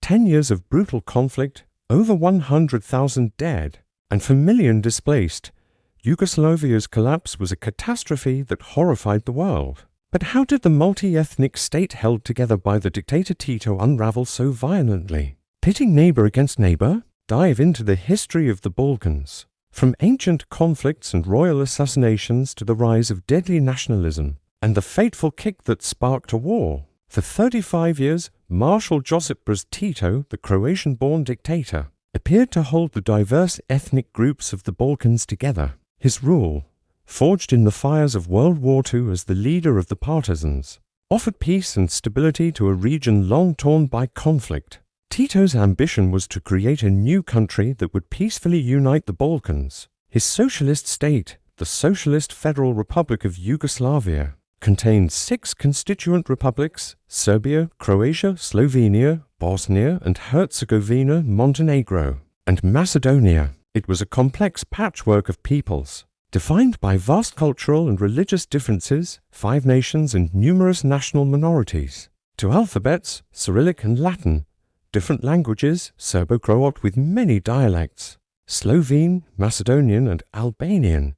10 years of brutal conflict, over 100,000 dead, and 4 million displaced, Yugoslavia's collapse was a catastrophe that horrified the world. But how did the multi-ethnic state held together by the dictator Tito unravel so violently? Pitting neighbor against neighbor? Dive into the history of the Balkans. From ancient conflicts and royal assassinations to the rise of deadly nationalism and the fateful kick that sparked a war. For 35 years, Marshal Josip Broz Tito, the Croatian-born dictator, appeared to hold the diverse ethnic groups of the Balkans together. His rule, forged in the fires of World War II as the leader of the partisans, offered peace and stability to a region long torn by conflict. Tito's ambition was to create a new country that would peacefully unite the Balkans. His socialist state, the Socialist Federal Republic of Yugoslavia, contained 6 constituent republics: Serbia, Croatia, Slovenia, Bosnia and Herzegovina, Montenegro, and Macedonia. It was a complex patchwork of peoples, defined by vast cultural and religious differences, 5 nations and numerous national minorities. 2 alphabets, Cyrillic and Latin, different languages, Serbo-Croat with many dialects, Slovene, Macedonian and Albanian.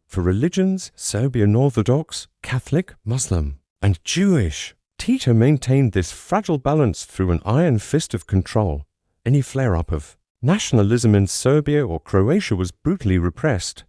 For religions, Serbian Orthodox, Catholic, Muslim, and Jewish. Tito maintained this fragile balance through an iron fist of control. Any flare-up of nationalism in Serbia or Croatia was brutally repressed.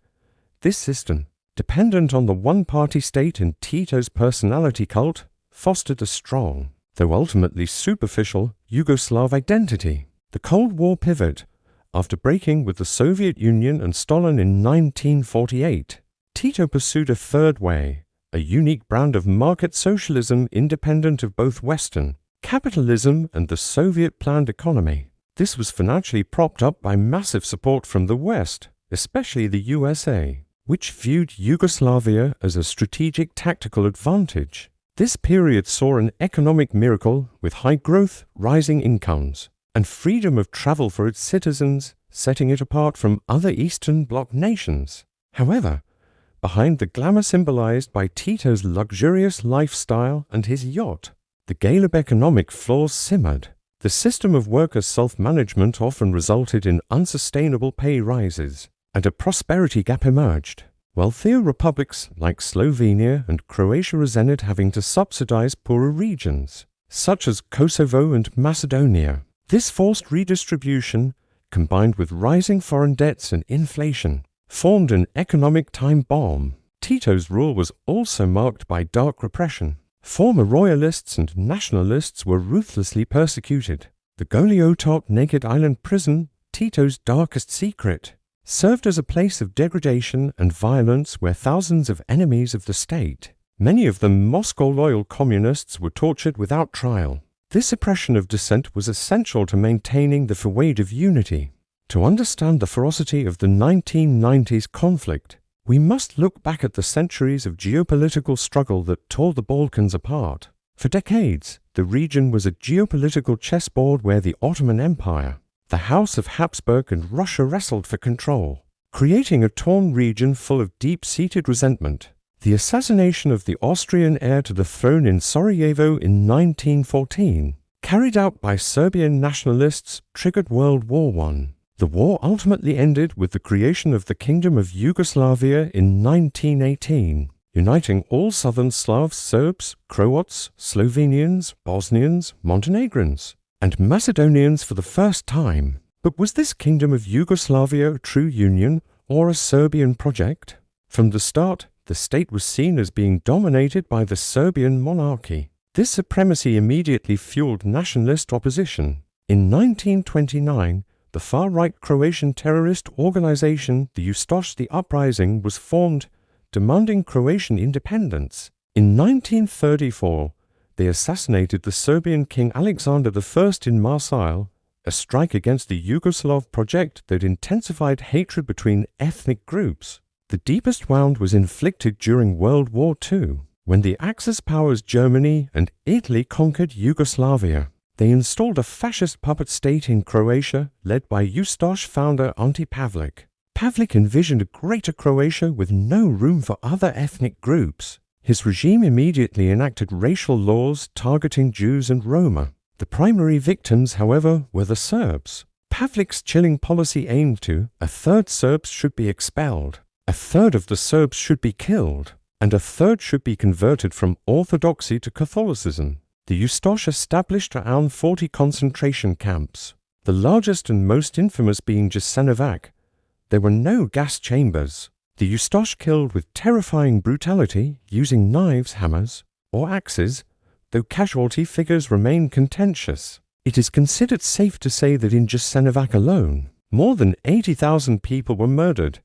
This system, dependent on the one-party state and Tito's personality cult, fostered a strong, though ultimately superficial, Yugoslav identity. The Cold War pivot, after breaking with the Soviet Union and Stalin in 1948, Tito pursued a third way, a unique brand of market socialism independent of both Western capitalism and the Soviet planned economy. This was financially propped up by massive support from the West, especially the USA, which viewed Yugoslavia as a strategic tactical advantage. This period saw an economic miracle with high growth, rising incomes, and freedom of travel for its citizens, setting it apart from other Eastern Bloc nations. However, behind the glamour symbolized by Tito's luxurious lifestyle and his yacht, the gale of economic flaws simmered. The system of worker self-management often resulted in unsustainable pay rises, and a prosperity gap emerged. Wealthier republics like Slovenia and Croatia resented having to subsidize poorer regions, such as Kosovo and Macedonia. This forced redistribution, combined with rising foreign debts and inflation, formed an economic time bomb. Tito's rule was also marked by dark repression. Former royalists and nationalists were ruthlessly persecuted. The Goliotok Naked Island prison, Tito's darkest secret, served as a place of degradation and violence where thousands of enemies of the state, many of them Moscow-loyal communists, were tortured without trial. This oppression of dissent was essential to maintaining the facade of unity. To understand the ferocity of the 1990s conflict, we must look back at the centuries of geopolitical struggle that tore the Balkans apart. For decades, the region was a geopolitical chessboard where the Ottoman Empire, the House of Habsburg and Russia wrestled for control, creating a torn region full of deep-seated resentment. The assassination of the Austrian heir to the throne in Sarajevo in 1914, carried out by Serbian nationalists, triggered World War I. The war ultimately ended with the creation of the Kingdom of Yugoslavia in 1918, uniting all southern Slavs, Serbs, Croats, Slovenians, Bosnians, Montenegrins, and Macedonians for the first time. But was this Kingdom of Yugoslavia a true union or a Serbian project? From the start, the state was seen as being dominated by the Serbian monarchy. This supremacy immediately fueled nationalist opposition. In 1929, the far-right Croatian terrorist organization, the Ustaš the Uprising, was formed, demanding Croatian independence. In 1934, they assassinated the Serbian King Alexander I in Marseille, a strike against the Yugoslav project that intensified hatred between ethnic groups. The deepest wound was inflicted during World War II, when the Axis powers Germany and Italy conquered Yugoslavia. They installed a fascist puppet state in Croatia, led by Ustaš founder Ante Pavelić. Pavelić envisioned a greater Croatia with no room for other ethnic groups. His regime immediately enacted racial laws targeting Jews and Roma. The primary victims, however, were the Serbs. Pavlik's chilling policy aimed to: a third Serbs should be expelled, a third of the Serbs should be killed, and a third should be converted from Orthodoxy to Catholicism. The Ustash established around 40 concentration camps, the largest and most infamous being Jasenovac. There were no gas chambers. The Ustash killed with terrifying brutality, using knives, hammers, or axes, though casualty figures remain contentious. It is considered safe to say that in Jasenovac alone, more than 80,000 people were murdered.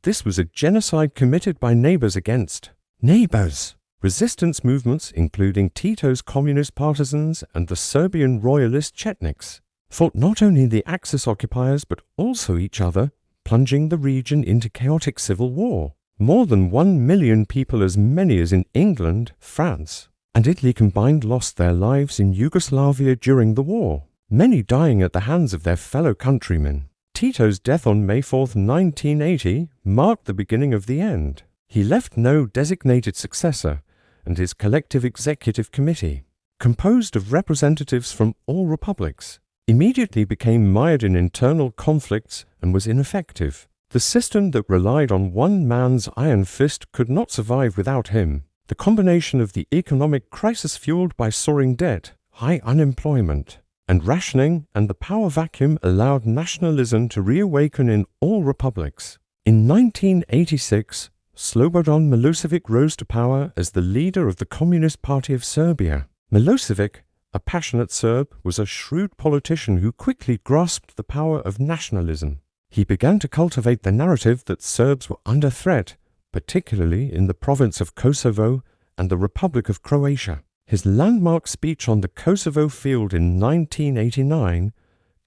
This was a genocide committed by neighbors against neighbors. Resistance movements, including Tito's communist partisans and the Serbian royalist Chetniks, fought not only the Axis occupiers but also each other, plunging the region into chaotic civil war. More than 1 million people, as many as in England, France, and Italy combined, lost their lives in Yugoslavia during the war, many dying at the hands of their fellow countrymen. Tito's death on May 4, 1980, marked the beginning of the end. He left no designated successor, and his collective executive committee, composed of representatives from all republics, immediately became mired in internal conflicts and was ineffective. The system that relied on one man's iron fist could not survive without him. The combination of the economic crisis fueled by soaring debt, high unemployment, and rationing, and the power vacuum allowed nationalism to reawaken in all republics. In 1986, Slobodan Milošević rose to power as the leader of the Communist Party of Serbia. Milošević, a passionate Serb, was a shrewd politician who quickly grasped the power of nationalism. He began to cultivate the narrative that Serbs were under threat, particularly in the province of Kosovo and the Republic of Croatia. His landmark speech on the Kosovo field in 1989,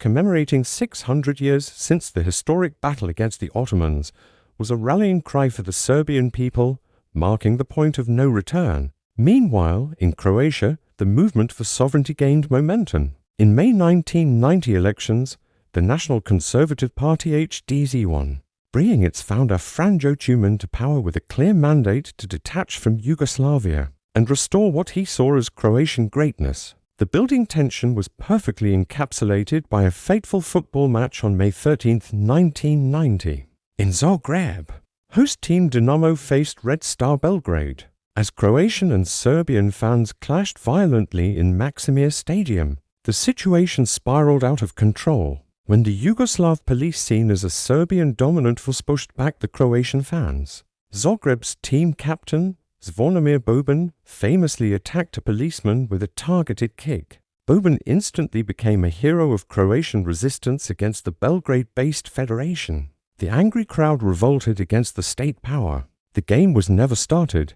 commemorating 600 years since the historic battle against the Ottomans, was a rallying cry for the Serbian people, marking the point of no return. Meanwhile, in Croatia, the movement for sovereignty gained momentum. In May 1990 elections, the National Conservative Party HDZ won, bringing its founder Franjo Tuđman to power with a clear mandate to detach from Yugoslavia and restore what he saw as Croatian greatness. The building tension was perfectly encapsulated by a fateful football match on May 13, 1990. In Zagreb, host team Dinamo faced Red Star Belgrade, as Croatian and Serbian fans clashed violently in Maksimir Stadium. The situation spiraled out of control when the Yugoslav police, seen as a Serbian dominant force, pushed back the Croatian fans. Zagreb's team captain, Zvonimir Boban, famously attacked a policeman with a targeted kick. Boban instantly became a hero of Croatian resistance against the Belgrade-based federation. The angry crowd revolted against the state power. The game was never started,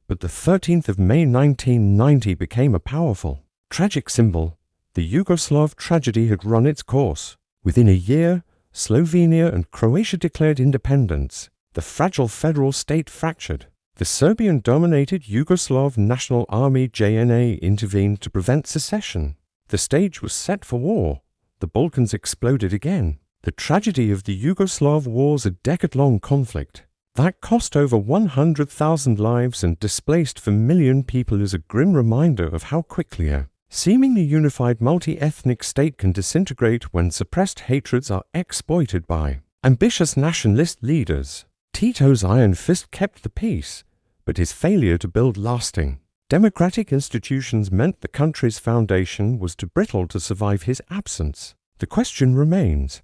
but the 13th of May 1990 became a powerful, tragic symbol. The Yugoslav tragedy had run its course. Within a year, Slovenia and Croatia declared independence. The fragile federal state fractured. The Serbian-dominated Yugoslav National Army JNA intervened to prevent secession. The stage was set for war. The Balkans exploded again. The tragedy of the Yugoslav War's a decade-long conflict that cost over 100,000 lives and displaced 4 million people is a grim reminder of how quickly a seemingly unified multi-ethnic state can disintegrate when suppressed hatreds are exploited by ambitious nationalist leaders. Tito's iron fist kept the peace, but his failure to build lasting democratic institutions meant the country's foundation was too brittle to survive his absence. The question remains: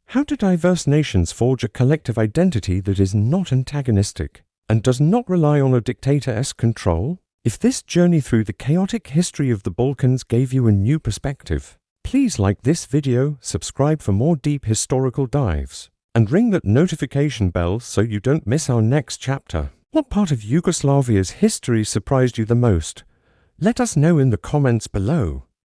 how do diverse nations forge a collective identity that is not antagonistic and does not rely on a dictator-esque control? If this journey through the chaotic history of the Balkans gave you a new perspective, please like this video, subscribe for more deep historical dives, and ring that notification bell so you don't miss our next chapter. What part of Yugoslavia's history surprised you the most? Let us know in the comments below.